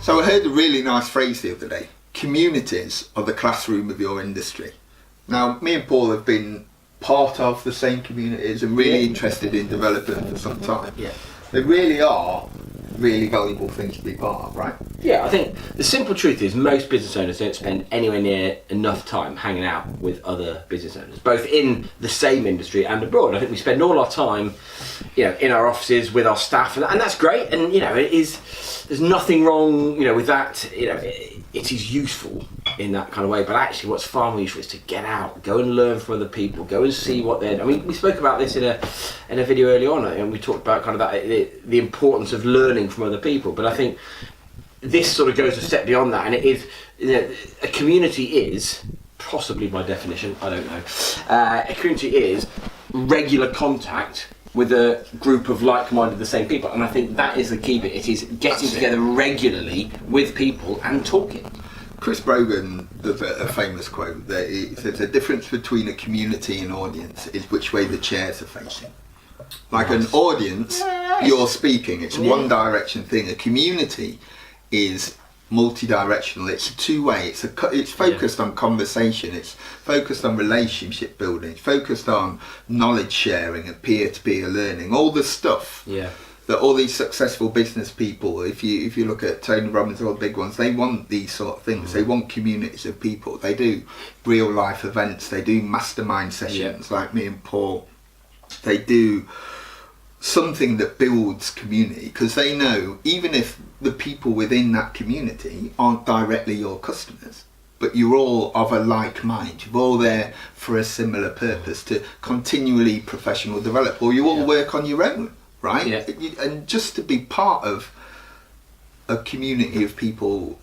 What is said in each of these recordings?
So I heard a really nice phrase the other day. Communities are the classroom of your industry. Now, me and Paul have been part of the same communities and really interested in developing them for some time. Yeah. They really are really valuable things to be part of, right? Yeah, I think the simple truth is most business owners don't spend anywhere near enough time hanging out with other business owners, both in the same industry and abroad. I think we spend all our time, in our offices with our staff, and that's great. And there's nothing wrong, with that. It is useful in that kind of way. But actually, what's far more useful is to get out, go and learn from other people, go and see what they're. I mean, we spoke about this in a video early on, and we talked about kind of that the importance of learning from other people. But I think this sort of goes a step beyond that, and it is a community is possibly by definition, I don't know. A community is regular contact with a group of like-minded, the same people, and I think that is the key bit. It is getting together regularly with people and talking. Chris Brogan does a famous quote that he says the difference between a community and audience is which way the chairs are facing. Like an audience, you're speaking, it's a one direction thing. A community is multi-directional, it's a two-way, it's focused on conversation, it's focused on relationship building, it's focused on knowledge sharing and peer-to-peer learning, all the stuff that all these successful business people, if you look at Tony Robbins, all the big ones, they want these sort of things. They want communities of people. They do real life events, they do mastermind sessions like me and Paul. They do something that builds community, because they know even if the people within that community aren't directly your customers, but you're all of a like mind, you're all there for a similar purpose to continually professional develop, or you all work on your own, right? And just to be part of a community of people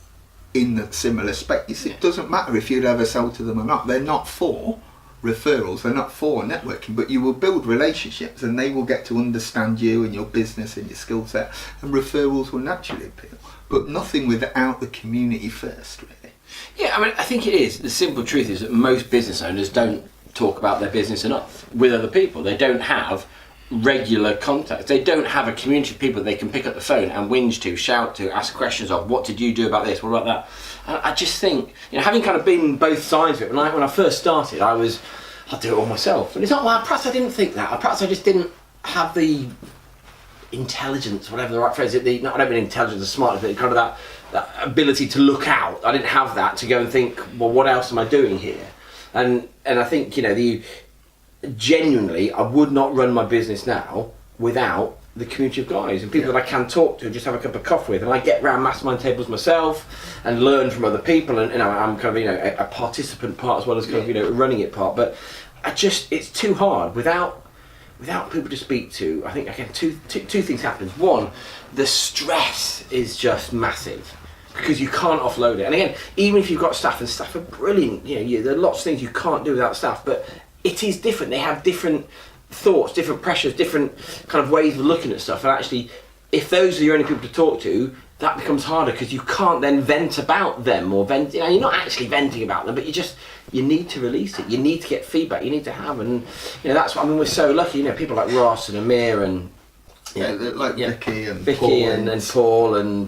in the similar space, it doesn't matter if you'd ever sell to them or not. They're not for referrals, they're not for networking, but you will build relationships and they will get to understand you and your business and your skill set, and referrals will naturally appeal, but nothing without the community first, really. Yeah, I mean, I think it is. The simple truth is that most business owners don't talk about their business enough with other people. They don't have regular contact. They don't have a community of people they can pick up the phone and whinge to, shout to, ask questions of, what did you do about this, what about that? And I just think, having kind of been both sides of it, when I first started, I'd do it all myself. And it's not, well, perhaps I didn't think that, perhaps I just didn't have the intelligence, whatever the right phrase is, I don't mean intelligence or smartness, but kind of that ability to look out. I didn't have that to go and think, well, what else am I doing here? And I think, genuinely, I would not run my business now without the community of guys and people that I can talk to and just have a cup of coffee with. And I get round mastermind tables myself and learn from other people, and I'm kind of a participant part as well as kind of running it part. But it's too hard without people to speak to. I think again two things happen. One, the stress is just massive, because you can't offload it. And again, even if you've got staff, and staff are brilliant, there are lots of things you can't do without staff, but it is different. They have different thoughts, different pressures, different kind of ways of looking at stuff. And actually, if those are your only people to talk to, that becomes harder, because you can't then vent about them or vent. You're not actually venting about them, but you need to release it. You need to get feedback. You need to have, and that's what we're so lucky. People like Ross and Amir and Vicky and Paul and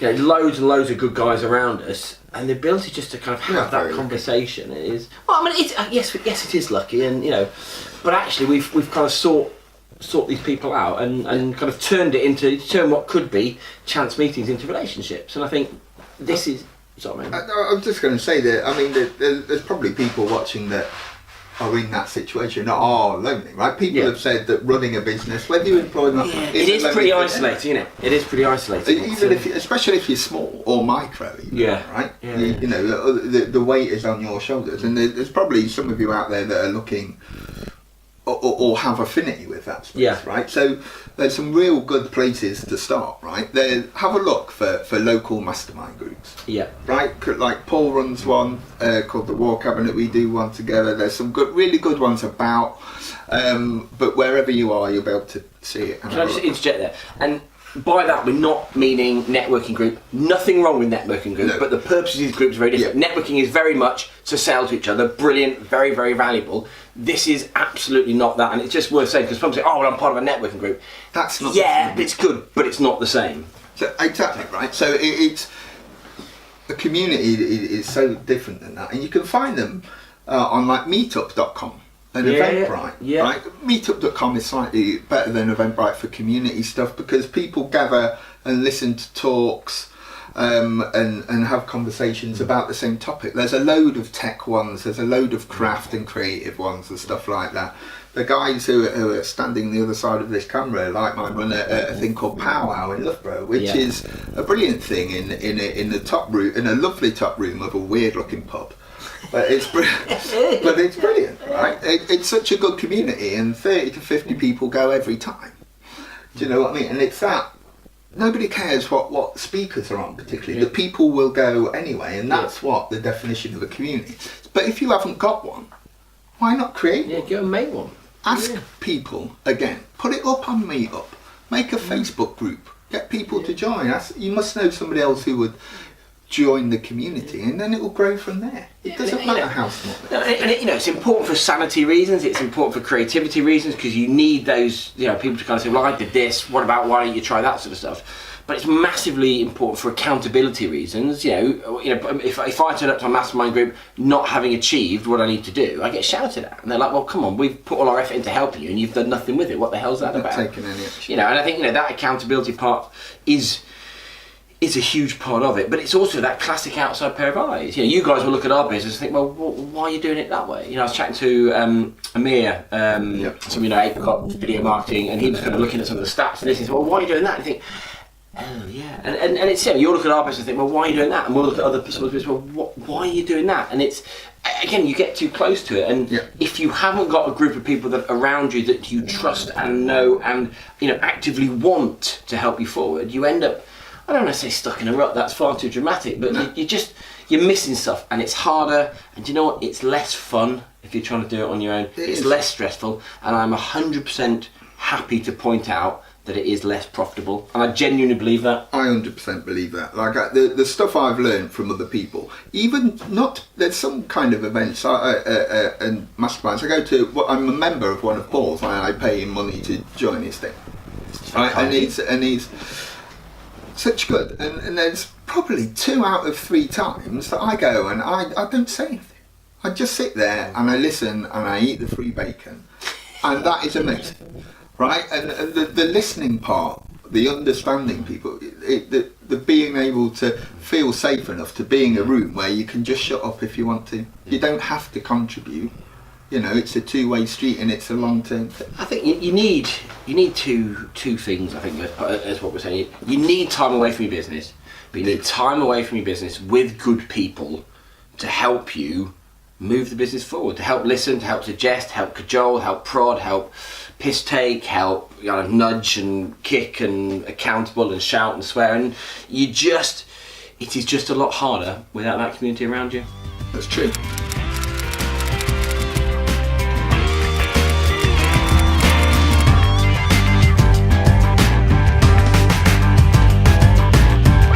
loads and loads of good guys around us. And the ability just to kind of have that conversation is, yes, it is lucky, and but actually we've kind of sought these people out and kind of turned what could be chance meetings into relationships. And I think this is. Sorry, man. I was just going to say that. There's probably people watching that are in that situation that are lonely, right? People have said that running a business, whether you employ them, it is pretty isolating, isn't it? It is pretty isolating. Especially if you're small or micro, right? The weight is on your shoulders, and there's probably some of you out there that are looking or have affinity with that space, right? So there's some real good places to start, right? Have a look for local mastermind groups, right? Like Paul runs one called the War Cabinet. We do one together. There's some really good ones about, but wherever you are, you'll be able to see it. Can I just interject there? And by that, we're not meaning networking group. Nothing wrong with networking groups, but the purpose of these groups are very different. Networking is very much to sell to each other. Brilliant, very, very valuable. This is absolutely not that, and it's just worth saying, because people say, "Oh, well, I'm part of a networking group." That's not. Yeah, it's good, but it's not the same. So exactly right. So it's a community is so different than that, and you can find them on like Meetup.com and Eventbrite. Yeah. Right? Meetup.com is slightly better than Eventbrite for community stuff because people gather and listen to talks. And have conversations about the same topic. There's a load of tech ones, there's a load of craft and creative ones and stuff like that. The guys who are standing the other side of this camera might run a thing called Powwow in Loughborough, which is a brilliant thing in the top room, in a lovely top room of a weird looking pub. But it's brilliant, right? It's such a good community, and 30 to 50 people go every time. Do you know what I mean? And it's that. Nobody cares what speakers are on particularly. The people will go anyway, and that's what the definition of a community. But if you haven't got one, why not create one? Yeah, go and make one. Ask people, again, put it up on Meetup, make a Facebook group, get people to join. You must know somebody else who would join the community, and then it will grow from there. It doesn't matter how small. And it's important for sanity reasons. It's important for creativity reasons because you need those, people to kind of say, "Well, I did this. What about why don't you try that sort of stuff?" But it's massively important for accountability reasons. If I turn up to a mastermind group not having achieved what I need to do, I get shouted at, and they're like, "Well, come on, we've put all our effort into helping you, and you've done nothing with it. What the hell's that about?" Not taking any action. And I think that accountability part is a huge part of it, but it's also that classic outside pair of eyes. You guys will look at our business and think, well, why are you doing it that way? I was chatting to Amir, some Apricot video marketing, and he was kind of looking at some of the stats and this. He said, well, why are you doing that? And I think, oh yeah, and it's you'll look at our business and think, well, why are you doing that? And we'll look at other people's business, well, why are you doing that? And it's again, you get too close to it, and if you haven't got a group of people that around you that you trust and know and actively want to help you forward, you end up, I don't want to say stuck in a rut, that's far too dramatic, but you're missing stuff, and it's harder, and you know what, it's less fun if you're trying to do it on your own. It's less stressful, and I'm 100% happy to point out that it is less profitable, and I genuinely believe that. I 100% believe that. Like the stuff I've learned from other people, even there's some kind of events and masterminds I go to. I'm a member of one of Paul's, and I pay him money to join his thing. Right? And he's such good, and there's probably 2 out of 3 times that I go and I don't say anything. I just sit there and I listen and I eat the free bacon, and that is amazing, right? And the listening part, the understanding people, the being able to feel safe enough to be in a room where you can just shut up if you want to. You don't have to contribute. It's a two-way street, and it's a long-term thing. I think you need two things. I think that's what we're saying. You need time away from your business, but you need time away from your business with good people to help you move the business forward, to help listen, to help suggest, help cajole, help prod, help piss take, help nudge and kick and accountable and shout and swear. And it is just a lot harder without that community around you. That's true.